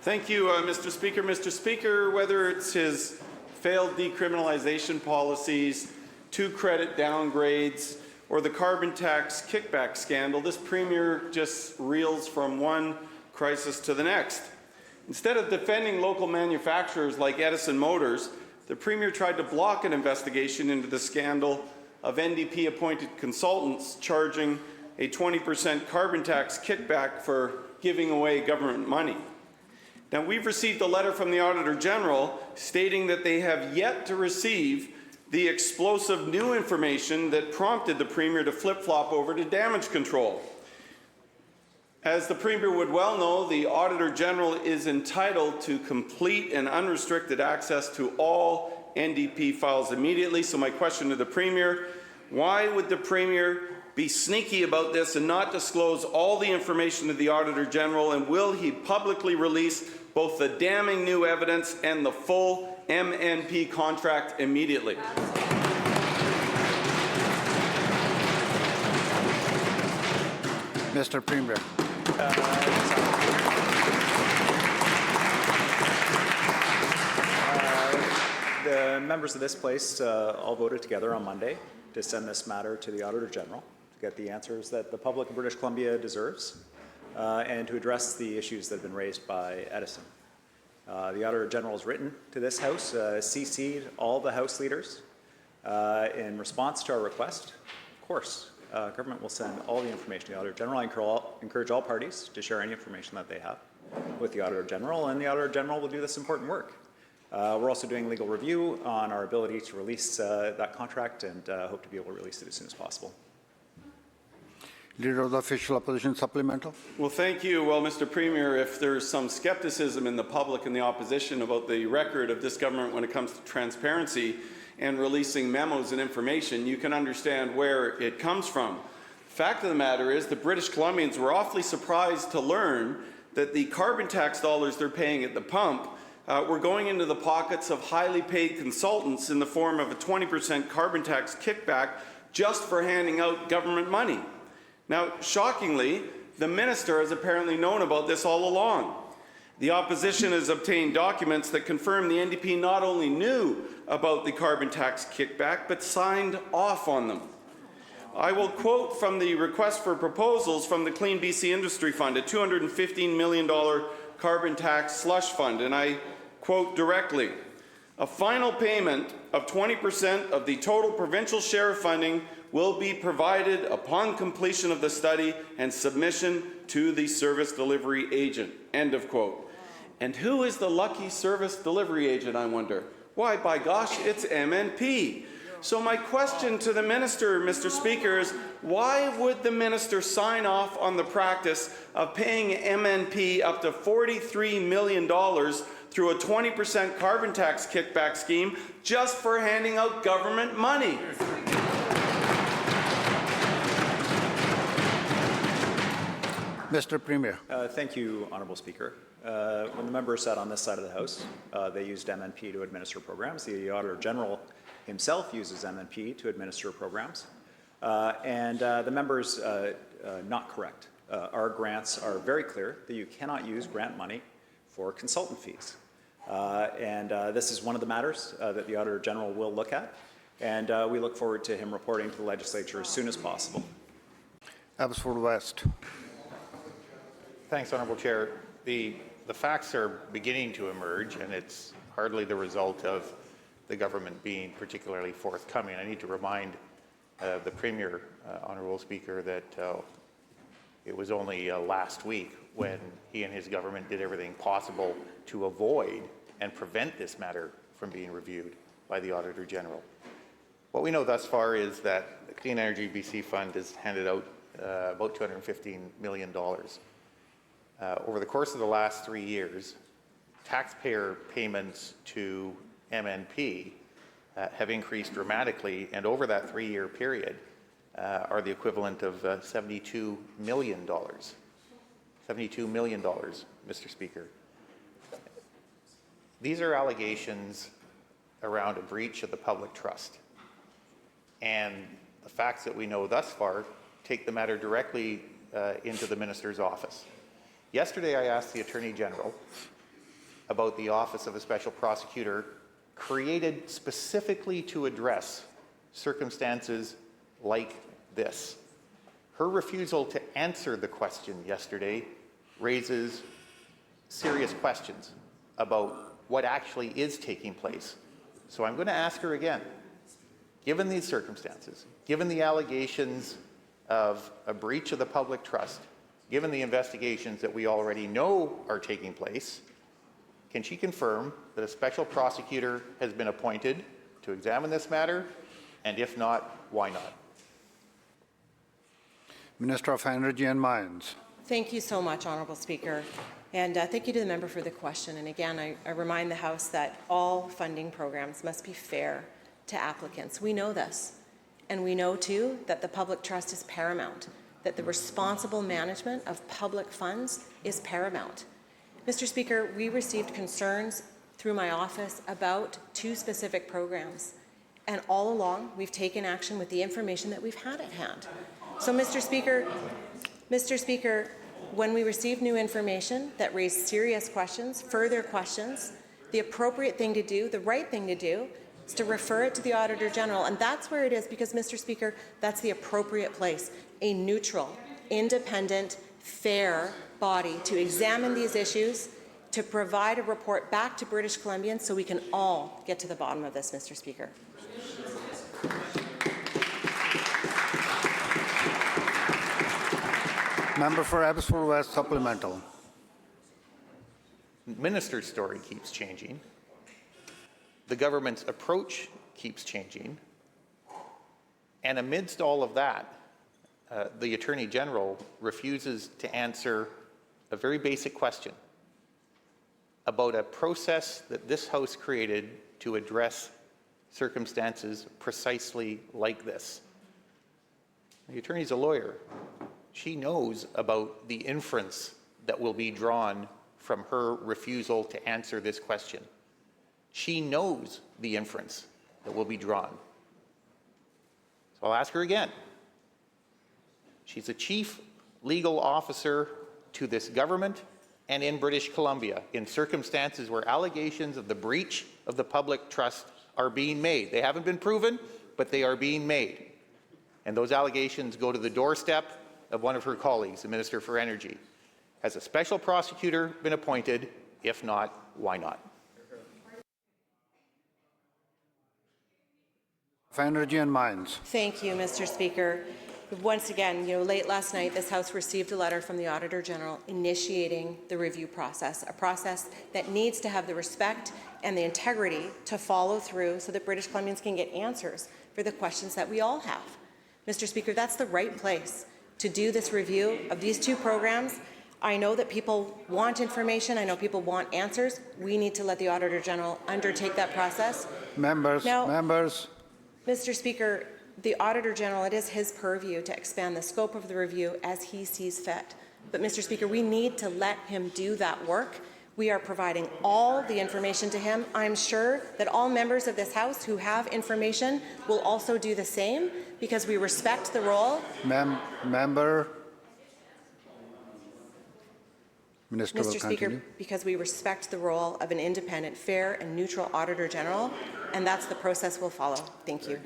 Thank you, Mr. Speaker. Mr. Speaker, whether it's his failed decriminalization policies, 2 credit downgrades, or the carbon tax kickback scandal, this Premier just reels from one crisis to the next. Instead of defending local manufacturers like Edison Motors, the Premier tried to block an investigation into the scandal of NDP-appointed consultants charging a 20% carbon tax kickback for giving away government money. Now, we've received a letter from the Auditor General stating that they have yet to receive the explosive new information that prompted the Premier to flip-flop over to damage control. As the Premier would well know, the Auditor General is entitled to complete and unrestricted access to all NDP files immediately. So my question to the Premier, why would the Premier be sneaky about this and not disclose all the information to the Auditor General, and will he publicly release both the damning new evidence and the full MNP contract immediately? Mr. Premier. The members of this place all voted together on Monday to send this matter to the Auditor General to get the answers that the public of British Columbia deserves and to address the issues that have been raised by Edison. The Auditor General has written to this House, CC'd all the House leaders in response to our request. Of course, government will send all the information to the Auditor General. I encourage all parties to share any information that they have with the Auditor General, and the Auditor General will do this important work. We're also doing legal review on our ability to release that contract, and hope to be able to release it as soon as possible. Leader of the Official Opposition Supplemental. Well, thank you. Well, Mr. Premier, if there's some skepticism in the public and the opposition about the record of this government when it comes to transparency and releasing memos and information, you can understand where it comes from. The fact of the matter is the British Columbians were awfully surprised to learn that the carbon tax dollars they're paying at the pump were going into the pockets of highly paid consultants in the form of a 20% carbon tax kickback just for handing out government money. Now, shockingly, the minister has apparently known about this all along. The opposition has obtained documents that confirm the NDP not only knew about the carbon tax kickback, but signed off on them. I will quote from the request for proposals from the Clean BC Industry Fund, a $215 million carbon tax slush fund, and I quote directly, "A final payment of 20% of the total provincial share of funding will be provided upon completion of the study and submission to the service delivery agent." End of quote. And who is the lucky service delivery agent, I wonder? Why, by gosh, it's MNP. So my question to the minister, Mr. Speaker, is why would the minister sign off on the practice of paying MNP up to $43 million through a 20% carbon tax kickback scheme just for handing out government money? Mr. Premier. Thank you, Honourable Speaker. When the members sat on this side of the House, they used MNP to administer programs. The Auditor General himself uses MNP to administer programs. And the members, not correct. Our grants are very clear that you cannot use grant money for consultant fees. And this is one of the matters that the Auditor General will look at. And we look forward to him reporting to the legislature as soon as possible. Abbotsford West. Thanks, Honourable Chair. The facts are beginning to emerge, and it's hardly the result of the government being particularly forthcoming. I need to remind the Premier, Honourable Speaker, that it was only last week when he and his government did everything possible to avoid and prevent this matter from being reviewed by the Auditor General. What we know thus far is that the Clean Energy BC Fund has handed out about $215 million. Over the course of the last 3 years, taxpayer payments to MNP have increased dramatically, and over that 3-year period are the equivalent of $72 million. $72 million, Mr. Speaker. These are allegations around a breach of the public trust. And the facts that we know thus far take the matter directly into the Minister's office. Yesterday, I asked the Attorney General about the Office of a Special Prosecutor created specifically to address circumstances like this. Her refusal to answer the question yesterday raises serious questions about what actually is taking place. So I'm going to ask her again, given these circumstances, given the allegations of a breach of the public trust, given the investigations that we already know are taking place, can she confirm that a special prosecutor has been appointed to examine this matter? And if not, why not? Minister of Energy and Mines. Thank you so much, Honourable Speaker. And thank you to the member for the question. And again, I remind the House that all funding programs must be fair to applicants. We know this. And we know, too, that the public trust is paramount, that the responsible management of public funds is paramount. Mr. Speaker, we received concerns through my office about 2 specific programs. And all along, we've taken action with the information that we've had at hand. So, Mr. Speaker, when we receive new information that raised serious questions, further questions, the appropriate thing to do, the right thing to do, is to refer it to the Auditor General. And that's where it is because, Mr. Speaker, that's the appropriate place, a neutral, independent, fair body to examine these issues, to provide a report back to British Columbians so we can all get to the bottom of this, Mr. Speaker. Member for Abbotsford West supplemental. Minister's story keeps changing. The government's approach keeps changing. And amidst all of that, the Attorney General refuses to answer a very basic question about a process that this House created to address circumstances precisely like this. The Attorney's a lawyer. She knows about the inference that will be drawn from her refusal to answer this question. She knows the inference that will be drawn. So I'll ask her again. She's a chief legal officer to this government and in British Columbia in circumstances where allegations of the breach of the public trust are being made. They haven't been proven, but they are being made. And those allegations go to the doorstep of one of her colleagues, the Minister for Energy. Has a special prosecutor been appointed? If not, why not? Of Energy and Mines. Thank you, Mr. Speaker. Once again, late last night, this House received a letter from the Auditor General initiating the review process, a process that needs to have the respect and the integrity to follow through so that British Columbians can get answers for the questions that we all have. Mr. Speaker, that's the right place to do this review of these 2 programs. I know that people want information. I know people want answers. We need to let the Auditor General undertake that process. Members. Mr. Speaker, the Auditor General, it is his purview to expand the scope of the review as he sees fit. But, Mr. Speaker, we need to let him do that work. We are providing all the information to him. I'm sure that all members of this House who have information will also do the same because we respect the role. Member. Minister will Mr. continue. Speaker, because we respect the role of an independent, fair and neutral Auditor General, and that's the process we'll follow. Thank you.